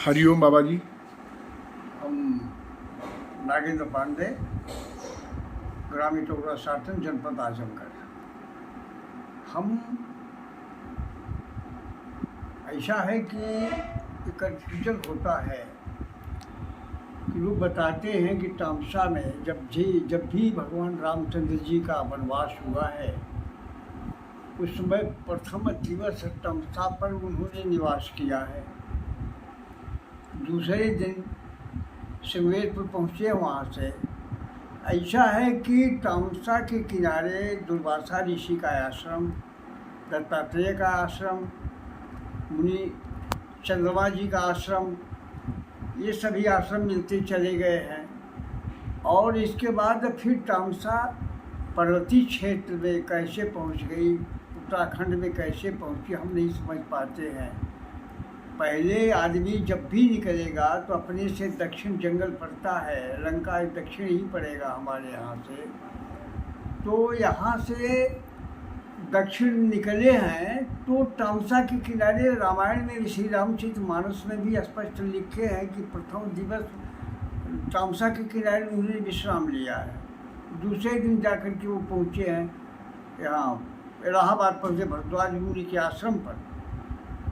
हरिओम बाबा जी। हम नागेंद्र पांडे, ग्रामीण टोकरा साटन, जनपद आजमगढ़। हम ऐसा है कि कन्फ्यूजन होता है कि लोग बताते हैं कि तामसा में जब भी भगवान रामचंद्र जी का वनवास हुआ है, उस समय प्रथम दिवस तमसा पर उन्होंने निवास किया है। दूसरे दिन श्रृंगेरपुर पहुँचे। वहाँ से ऐसा है कि तामसा के किनारे दुर्वासा ऋषि का आश्रम, दत्तात्रेय का आश्रम, मुनि चंद्रमा जी का आश्रम, ये सभी आश्रम मिलते चले गए हैं। और इसके बाद फिर तामसा पर्वतीय क्षेत्र में कैसे पहुंच गई, उत्तराखंड में कैसे पहुंची, हम नहीं समझ पाते हैं। पहले आदमी जब भी निकलेगा तो अपने से दक्षिण जंगल पड़ता है, लंका दक्षिण ही पड़ेगा हमारे यहाँ से। तो यहाँ से दक्षिण निकले हैं तो तामसा के किनारे रामायण में, श्री रामचरित मानस में भी स्पष्ट लिखे हैं कि प्रथम दिवस तामसा के किनारे उन्होंने विश्राम लिया है। दूसरे दिन जाकर के वो पहुँचे हैं यहाँ इलाहाबाद पहुँचे भरद्वाज मुनि के आश्रम पर।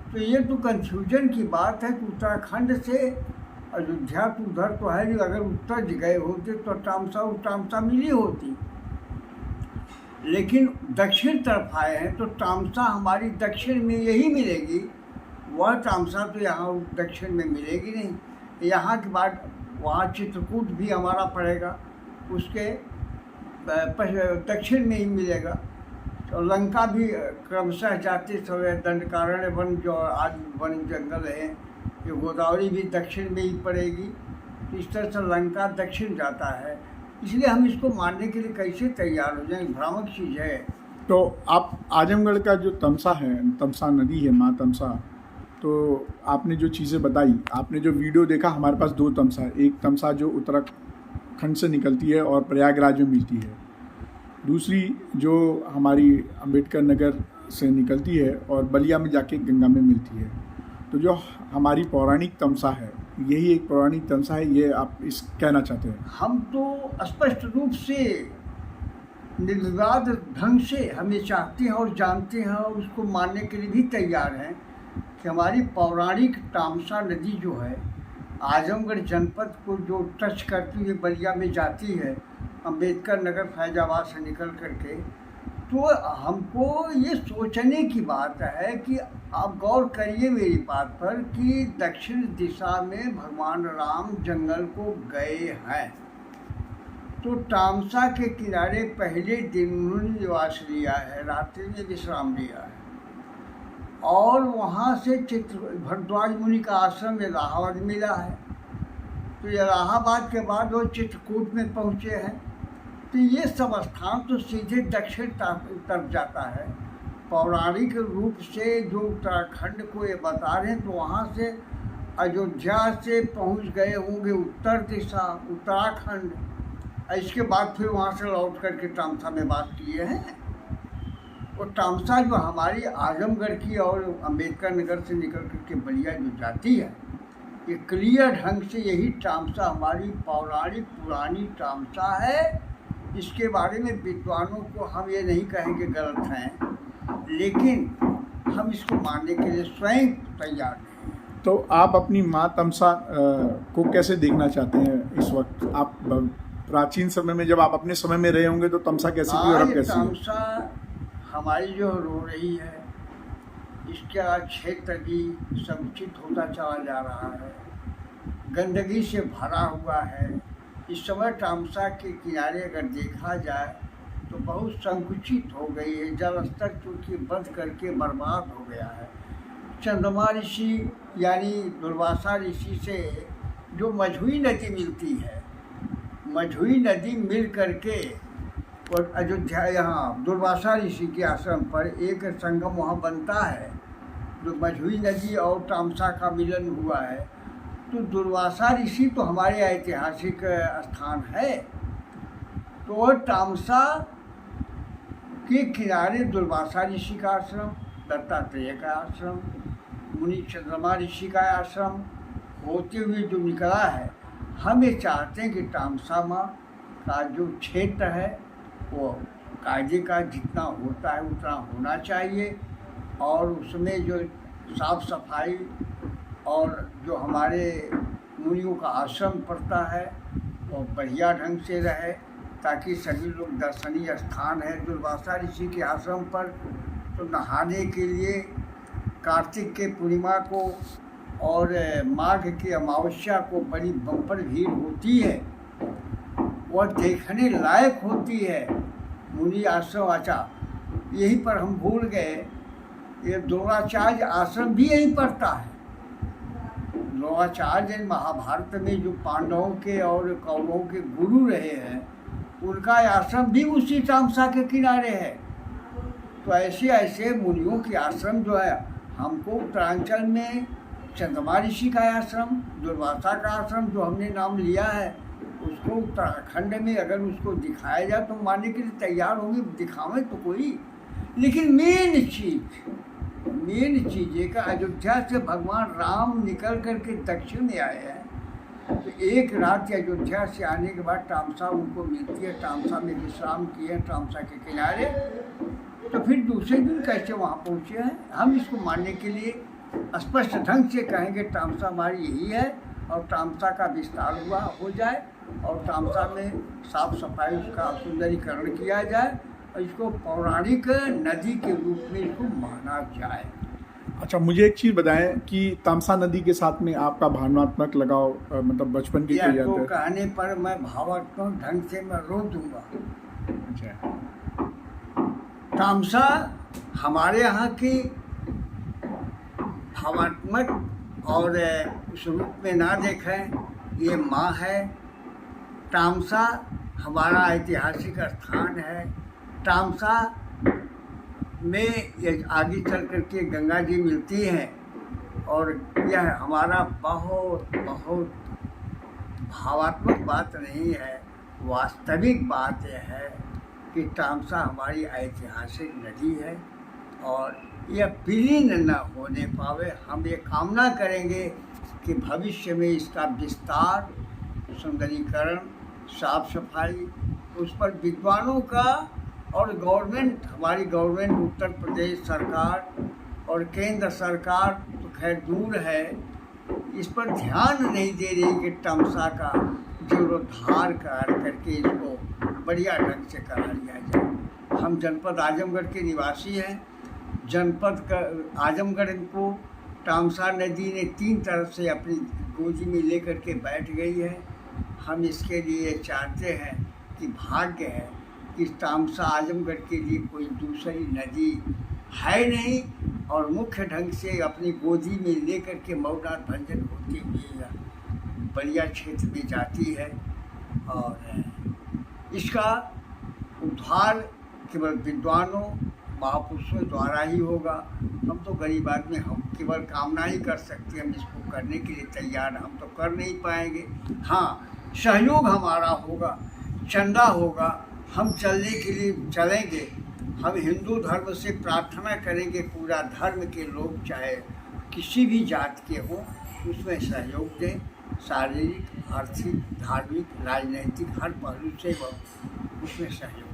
तो ये तो कन्फ्यूजन की बात है कि उत्तराखंड से अयोध्या तो उधर तो है, अगर उत्तर गए होते तो तामसा मिली होती, लेकिन दक्षिण तरफ आए हैं तो तामसा हमारी दक्षिण में यही मिलेगी। वह तामसा तो यहाँ दक्षिण में मिलेगी नहीं। यहाँ के बाद वहाँ चित्रकूट भी हमारा पड़ेगा, उसके दक्षिण में ही मिलेगा। और लंका भी क्रमशः जाते समय दंडकारण्य वन, जो आज वन जंगल है, ये गोदावरी भी दक्षिण में ही पड़ेगी। तो इस तरह से लंका दक्षिण जाता है, इसलिए हम इसको मानने के लिए कैसे तैयार हो जाएं, भ्रामक चीज़ है। तो आप आजमगढ़ का जो तमसा है, तमसा नदी है, माँ तमसा, तो आपने जो चीज़ें बताई, आपने जो वीडियो देखा, हमारे पास दो तमसा है। एक तमसा जो उत्तराखंड से निकलती है और प्रयागराज में मिलती है, दूसरी जो हमारी अंबेडकर नगर से निकलती है और बलिया में जाके गंगा में मिलती है। तो जो हमारी पौराणिक तमसा है, यही एक पौराणिक तमसा है, ये आप इस कहना चाहते हैं? हम तो स्पष्ट रूप से निर्विवाद ढंग से हम ये चाहते हैं और जानते हैं और उसको मानने के लिए भी तैयार हैं कि हमारी पौराणिक तामसा नदी जो है, आजमगढ़ जनपद को जो टच करती हुई बलिया में जाती है, अंबेडकर नगर फैजाबाद से निकल करके, तो हमको ये सोचने की बात है कि आप गौर करिए मेरी बात पर कि दक्षिण दिशा में भगवान राम जंगल को गए हैं। तो तामसा के किनारे पहले दिन उन्होंने निवास लिया है, रात्रि में विश्राम लिया है, और वहाँ से भरद्वाज मुनि का आश्रम इलाहाबाद मिला है। तो इलाहाबाद के बाद वो चित्रकूट में पहुँचे हैं। तो ये सब स्थान तो सीधे दक्षिण तरफ जाता है। पौराणिक रूप से जो उत्तराखंड को ये बता रहे हैं, तो वहाँ से अयोध्या से पहुँच गए होंगे उत्तर दिशा, उत्तराखंड। इसके बाद फिर वहाँ से लौट करके तामसा में बात किए हैं। और तामसा जो हमारी आजमगढ़ की और अंबेडकर नगर से निकल करके बलिया जो जाती है, ये क्लियर ढंग से यही तामसा हमारी पौराणिक पुरानी तामसा है। इसके बारे में विद्वानों को हम ये नहीं कहेंगे गलत हैं, लेकिन हम इसको मानने के लिए स्वयं तैयार हैं। तो आप अपनी माँ तमसा को कैसे देखना चाहते हैं इस वक्त? आप प्राचीन समय में, जब आप अपने समय में रहे होंगे, तो तमसा कैसी थी और अब कैसी है? तमसा हमारी जो रो रही है, इसका क्षेत्र भी संकुचित होता चला जा रहा है, गंदगी से भरा हुआ है। इस समय तामसा के किनारे अगर देखा जाए तो बहुत संकुचित हो गई है, जल स्तर चूँकि बंद करके बर्बाद हो गया है। चंद्रमा ऋषि यानी दुर्वासा ऋषि से जो मझुई नदी मिलती है, मझुई नदी मिल करके और अयोध्या, यहाँ दुर्वासा ऋषि के आश्रम पर एक संगम वहाँ बनता है, जो मझुई नदी और तामसा का मिलन हुआ है। तो दुर्वासा ऋषि तो हमारे ऐतिहासिक स्थान है। तो तामसा के किनारे दुर्वासा ऋषि का आश्रम, दत्तात्रेय का आश्रम, मुनि चंद्रमा ऋषि का आश्रम, होते हुए जो निकला है, हम ये चाहते हैं कि तामसामा का जो क्षेत्र है वो कायदे का जितना होता है उतना होना चाहिए, और उसमें जो साफ सफाई और जो हमारे मुनियों का आश्रम पड़ता है वो बढ़िया ढंग से रहे, ताकि सभी लोग दर्शनीय स्थान है दुर्वासा ऋषि के आश्रम पर, तो नहाने के लिए कार्तिक के पूर्णिमा को और माघ की अमावस्या को बड़ी बम्पर भीड़ होती है, वह देखने लायक होती है। मुनि आश्रम आचार्य यहीं पर हम भूल गए, ये द्रोणाचार्य आश्रम भी यहीं पड़ता है। द्रोणाचार्य महाभारत में जो पांडवों के और कौरवों के गुरु रहे हैं, उनका आश्रम भी उसी तामसा के किनारे है। तो ऐसे ऐसे मुनियों के आश्रम जो है, हमको उत्तरांचल में चंद्रमा ऋषि का आश्रम, दुर्वासा का आश्रम जो हमने नाम लिया है, उसको उत्तराखंड में अगर उसको दिखाया जाए तो मानने के लिए तैयार होंगे, दिखावें तो कोई। लेकिन मेन चीज़ ये कि अयोध्या से भगवान राम निकल करके दक्षिण में आए हैं, तो एक रात अयोध्या से आने के बाद तामसा उनको मिलती है, तामसा में विश्राम किए तामसा के किनारे, तो फिर दूसरे दिन कैसे वहाँ पहुँचे हैं। हम इसको मानने के लिए स्पष्ट ढंग से कहेंगे तामसा हमारी यही है, और तामसा का विस्तार हुआ हो जाए, और तामसा में साफ सफाई का सुंदरीकरण किया जाए, और इसको पौराणिक नदी के रूप में इसको माना जाए। अच्छा, मुझे एक चीज़ बताएं कि तामसा नदी के साथ में आपका भावनात्मक लगाव मतलब बचपन की कोई याद तो है? कहने पर मैं भावात्मक ढंग से मैं रो दूंगा। अच्छा। तामसा हमारे यहाँ की भावात्मक और उस रूप में ना देखें, ये माँ है। तामसा हमारा ऐतिहासिक स्थान है। तामसा में ये आगे चल करके गंगा जी मिलती हैं, और यह हमारा बहुत बहुत भावात्मक बात नहीं है, वास्तविक बात यह है कि तामसा हमारी ऐतिहासिक नदी है, और यह विलीन न होने पावे। हम ये कामना करेंगे कि भविष्य में इसका विस्तार, सुंदरीकरण, साफ सफाई, उस पर विद्वानों का और गवर्नमेंट, हमारी गवर्नमेंट उत्तर प्रदेश सरकार और केंद्र सरकार तो खैर दूर है, इस पर ध्यान नहीं दे रही कि तामसा का जीर्णोद्धार करके इसको बढ़िया ढंग से करा लिया जाए। हम जनपद आजमगढ़ के निवासी हैं। जनपद का आजमगढ़ को तामसा नदी ने 3 तरफ से अपनी गोदी में लेकर के बैठ गई है। हम इसके लिए चाहते हैं कि भाग्य है कि तामसा आजमगढ़ के लिए कोई दूसरी नदी है नहीं, और मुख्य ढंग से अपनी गोदी में लेकर के मऊनाथ भंजन होती हुई बलिया क्षेत्र में जाती है, और इसका उद्धार केवल विद्वानों महापुरुषों द्वारा ही होगा। हम तो गरीब आदमी, हम केवल कामना ही कर सकते हैं, हम इसको करने के लिए तैयार, हम तो कर नहीं पाएंगे। हाँ, सहयोग हमारा होगा, चंदा होगा, हम चलने के लिए चलेंगे। हम हिंदू धर्म से प्रार्थना करेंगे, पूरा धर्म के लोग चाहे किसी भी जात के हों उसमें सहयोग दें, शारीरिक, आर्थिक, धार्मिक, राजनीतिक हर पहलू से वो उसमें सहयोग